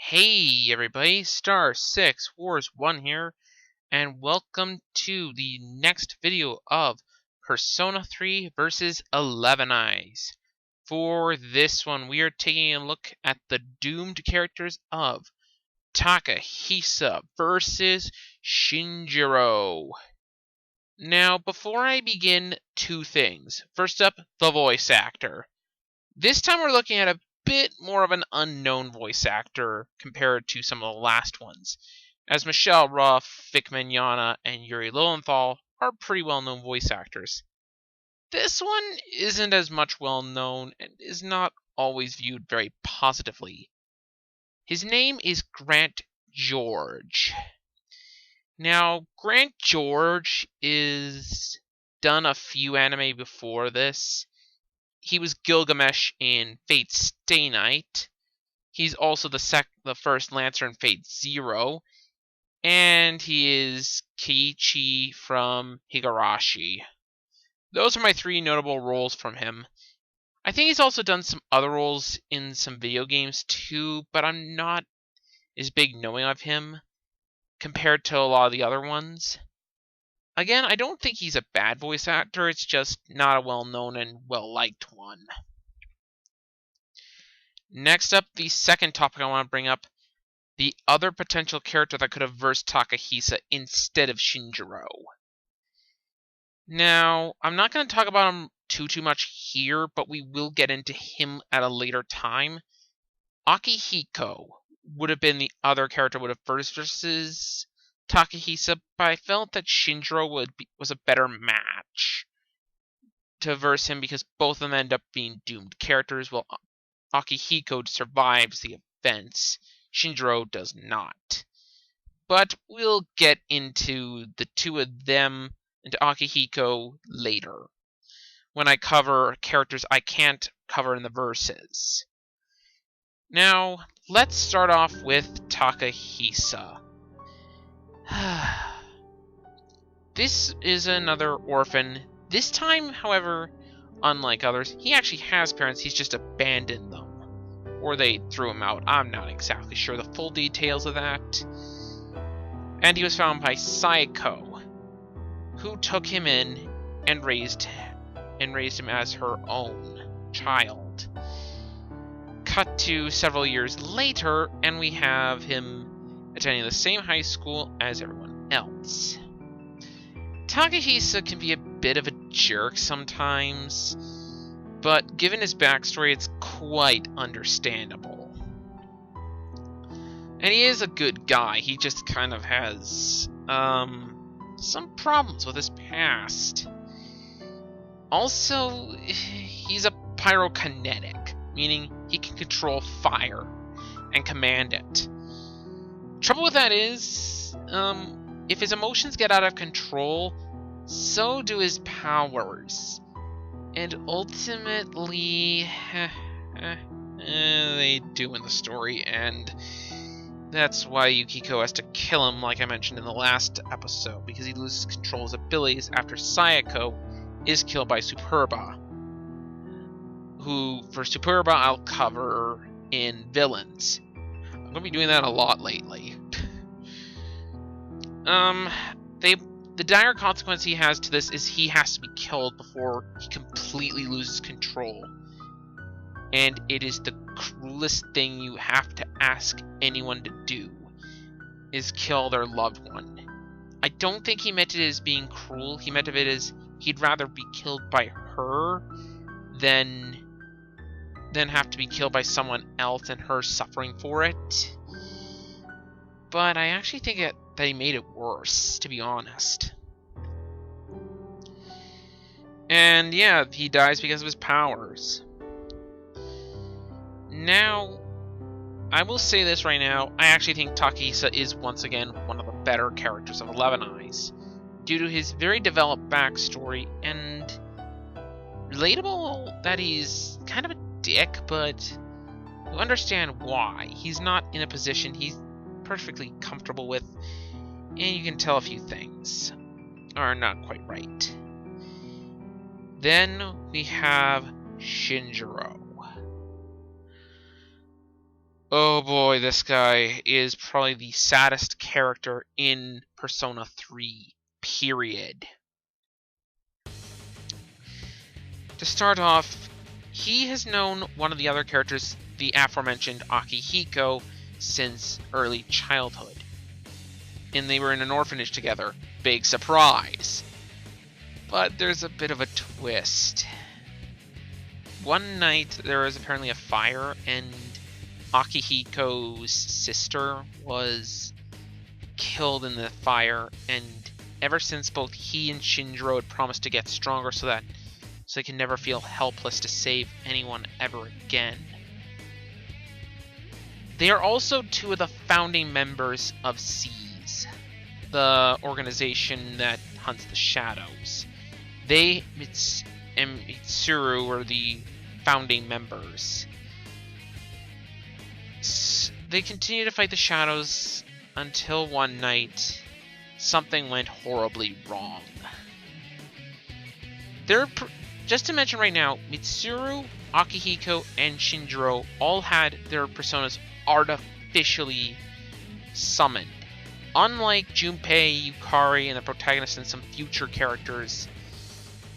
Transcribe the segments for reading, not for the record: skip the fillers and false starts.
Hey everybody, Star 6 Wars 1 here, and welcome to the next video of Persona 3 versus 11 Eyes. For this one, we are taking a look at the doomed characters of Takahisa versus Shinjiro. Now, before I begin, two things. First up, the voice actor. This time we're looking at a bit more of an unknown voice actor compared to some of the last ones, as Michelle Ruff, Vic Mignogna, and Yuri Lowenthal are pretty well-known voice actors. This one isn't as much well-known and is not always viewed very positively. His name is Grant George. Now, Grant George is done a few anime before this. He was Gilgamesh in Fate Stay Night. He's also the first Lancer in Fate Zero. And he is Keiichi from Higurashi. Those are my three notable roles from him. I think he's also done some other roles in some video games too, but I'm not as big knowing of him compared to a lot of the other ones. Again, I don't think he's a bad voice actor, it's just not a well-known and well-liked one. Next up, the second topic I want to bring up, the other potential character that could have versed Takahisa instead of Shinjiro. Now, I'm not going to talk about him too much here, but we will get into him at a later time. Akihiko would have been the other character would have versed versus Takahisa, but I felt that Shinjiro was a better match to verse him because both of them end up being doomed characters, while Akihiko survives the events. Shinjiro does not. But we'll get into the two of them and Akihiko later, when I cover characters I can't cover in the verses. Now, let's start off with Takahisa. This is another orphan. This time, however, unlike others, he actually has parents, he's just abandoned them. Or they threw him out. I'm not exactly sure the full details of that. And he was found by Sayako, who took him in and raised him as her own child. Cut to several years later, and we have him attending the same high school as everyone else. Takahisa can be a bit of a jerk sometimes, but given his backstory, it's quite understandable. And he is a good guy, he just kind of has some problems with his past. Also, he's a pyrokinetic, meaning he can control fire and command it. Trouble with that is, if his emotions get out of control, so do his powers. And ultimately, they do in the story, and that's why Yukiko has to kill him, like I mentioned in the last episode, because he loses control of his abilities after Sayako is killed by Superba. Who, for Superba, I'll cover in Villains. I'm going to be doing that a lot lately. The dire consequence he has to this is he has to be killed before he completely loses control. And it is the cruelest thing you have to ask anyone to do, is kill their loved one. I don't think he meant it as being cruel, he meant of it as he'd rather be killed by her than have to be killed by someone else and her suffering for it. But I actually think that he made it worse, to be honest. And yeah, he dies because of his powers. Now, I will say this right now, I actually think Takahisa is once again one of the better characters of 11 Eyes, due to his very developed backstory and relatable that he's kind of a dick, but you understand why. He's not in a position he's perfectly comfortable with, and you can tell a few things are not quite right. Then we have Shinjiro. Oh boy, this guy is probably the saddest character in Persona 3, period. To start off, he has known one of the other characters, the aforementioned Akihiko, since early childhood. And they were in an orphanage together. Big surprise! But there's a bit of a twist. One night, there was apparently a fire, and Akihiko's sister was killed in the fire, and ever since, both he and Shinjiro had promised to get stronger so they can never feel helpless to save anyone ever again. They are also two of the founding members of SEES, the organization that hunts the shadows. They and Mitsuru were the founding members. They continue to fight the shadows until one night something went horribly wrong. Just to mention right now, Mitsuru, Akihiko, and Shinjiro all had their personas artificially summoned. Unlike Junpei, Yukari, and the protagonist and some future characters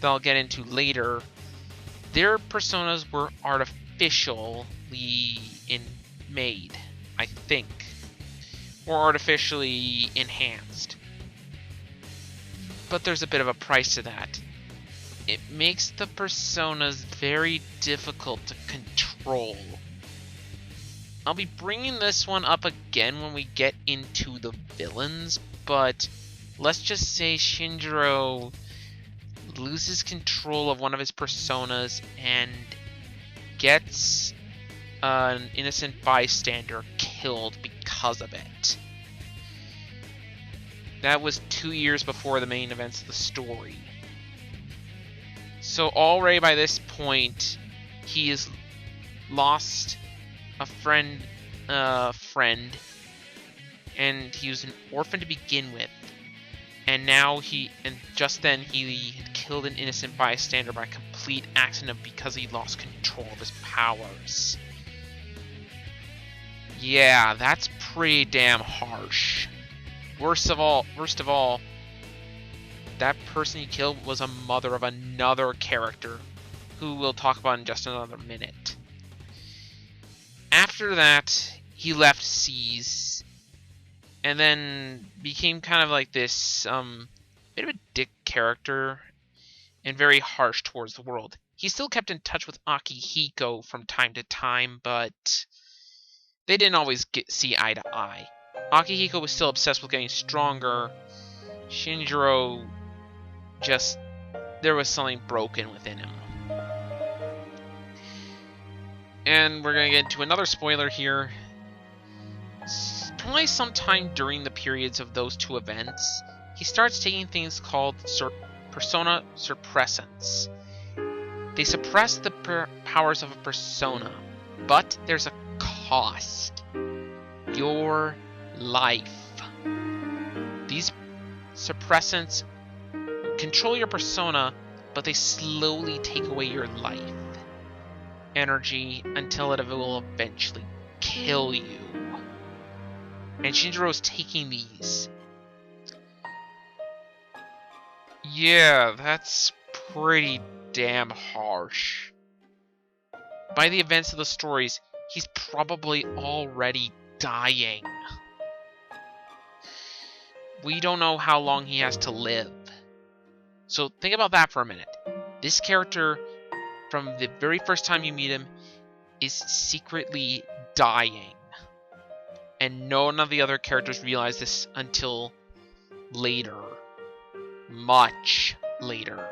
that I'll get into later, their personas were artificially made, I think, or artificially enhanced. But there's a bit of a price to that. It makes the personas very difficult to control. I'll be bringing this one up again when we get into the villains, but let's just say Shinjiro loses control of one of his personas and gets an innocent bystander killed because of it. That was 2 years before the main events of the story. So already by this point, he has lost a friend, and he was an orphan to begin with. And just then he had killed an innocent bystander by complete accident because he lost control of his powers. Yeah, that's pretty damn harsh. Worst of all, that person he killed was a mother of another character, who we'll talk about in just another minute. After that, he left SEES, and then became kind of like this bit of a dick character, and very harsh towards the world. He still kept in touch with Akihiko from time to time, but they didn't always see eye to eye. Akihiko was still obsessed with getting stronger. Shinjiro there was something broken within him. And we're going to get into another spoiler here. Probably sometime during the periods of those two events, he starts taking things called persona suppressants. They suppress the powers of a persona, but there's a cost. Your life. These suppressants control your persona, but they slowly take away your life energy until it will eventually kill you. And Shinjiro's taking these. Yeah, that's pretty damn harsh. By the events of the stories, he's probably already dying. We don't know how long he has to live. So think about that for a minute. This character, from the very first time you meet him, is secretly dying. And none of the other characters realize this until later. Much later.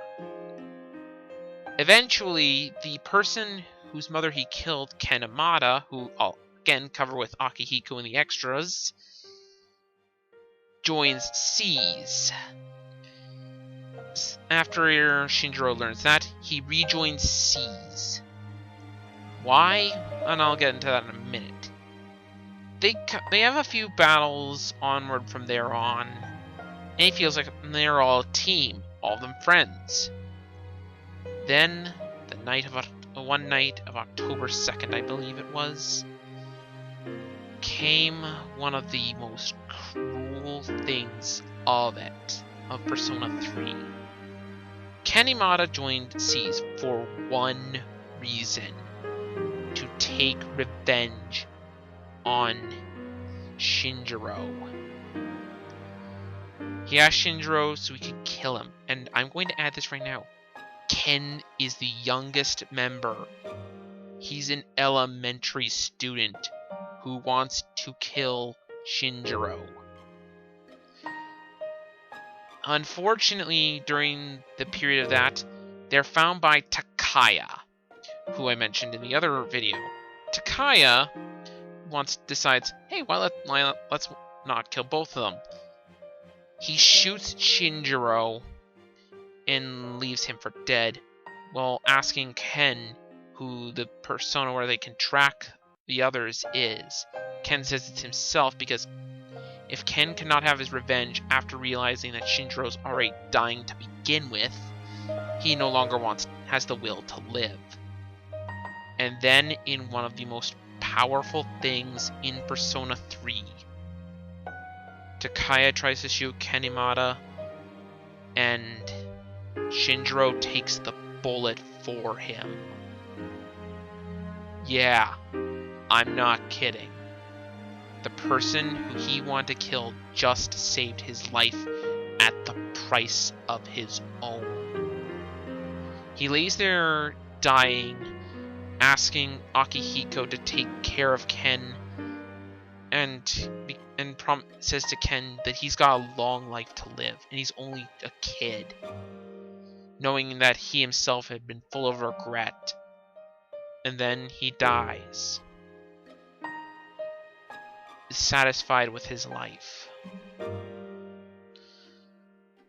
Eventually, the person whose mother he killed, Kanemata, who I'll again cover with Akihiko in the extras, joins SEES. After Shinjiro learns that, he rejoins SEES. Why? And I'll get into that in a minute. They have a few battles onward from there on, and he feels like they're all a team, all of them friends. Then, one night of October 2nd, I believe it was, came one of the most cruel things of Persona 3. Kanimata joined SEES for one reason: to take revenge on Shinjiro. He asked Shinjiro so he could kill him, and I'm going to add this right now. Ken is the youngest member. He's an elementary student who wants to kill Shinjiro. Unfortunately, during the period of that, they're found by Takahisa, who I mentioned in the other video. Takahisa decides, hey, let's not kill both of them. He shoots Shinjiro and leaves him for dead, while asking Ken who the persona where they can track the others is. Ken says it's himself because if Ken cannot have his revenge after realizing that Shinjiro's already dying to begin with, he no longer has the will to live. And then, in one of the most powerful things in Persona 3, Takahisa tries to shoot Kanimata, and Shinjiro takes the bullet for him. Yeah, I'm not kidding. The person who he wanted to kill just saved his life at the price of his own. He lays there dying, asking Akihiko to take care of Ken, and says to Ken that he's got a long life to live, and he's only a kid, knowing that he himself had been full of regret. And then he dies, satisfied with his life.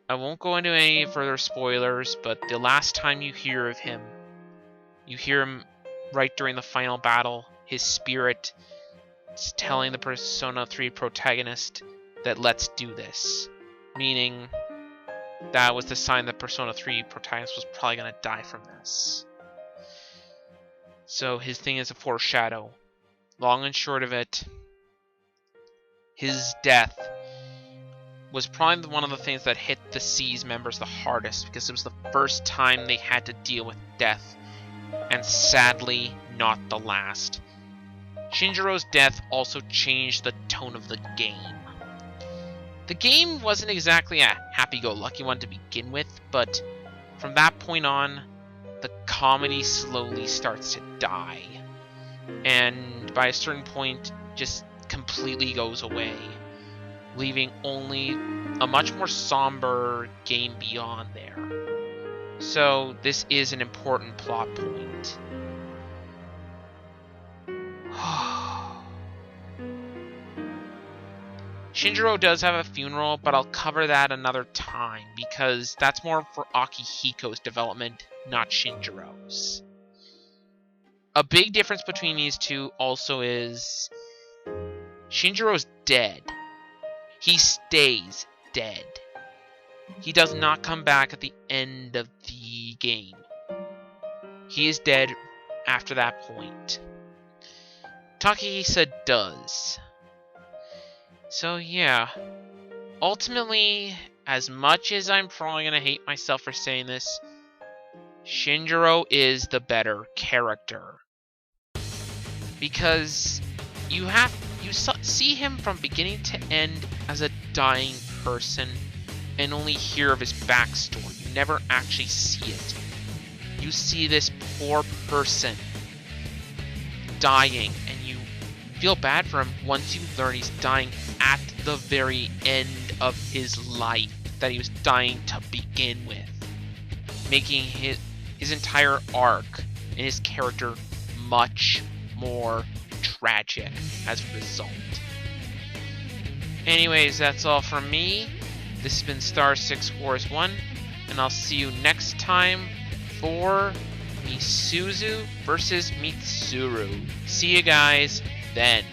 I won't go into any further spoilers, but the last time you hear of him, you hear him right during the final battle, his spirit is telling the Persona 3 protagonist that let's do this. Meaning, that was the sign that Persona 3 protagonist was probably going to die from this. So his thing is a foreshadow. Long and short of it, his death was probably one of the things that hit the SEES members the hardest, because it was the first time they had to deal with death, and sadly, not the last. Shinjiro's death also changed the tone of the game. The game wasn't exactly a happy-go-lucky one to begin with, but from that point on, the comedy slowly starts to die, and by a certain point, just completely goes away, leaving only a much more somber game beyond there. So this is an important plot point. Shinjiro does have a funeral, but I'll cover that another time, because that's more for Akihiko's development, not Shinjiro's. A big difference between these two also is Shinjiro's dead. He stays dead. He does not come back at the end of the game. He is dead after that point. Takahisa does. So yeah, ultimately, as much as I'm probably going to hate myself for saying this, Shinjiro is the better character. Because you see him from beginning to end as a dying person and only hear of his backstory. You never actually see it. You see this poor person dying, and you feel bad for him once you learn he's dying at the very end of his life that he was dying to begin with, making his entire arc and his character much more tragic as a result. Anyways, that's all from me. This has been Star 6 Wars 1, and I'll see you next time for Misuzu versus Mitsuru. See you guys then.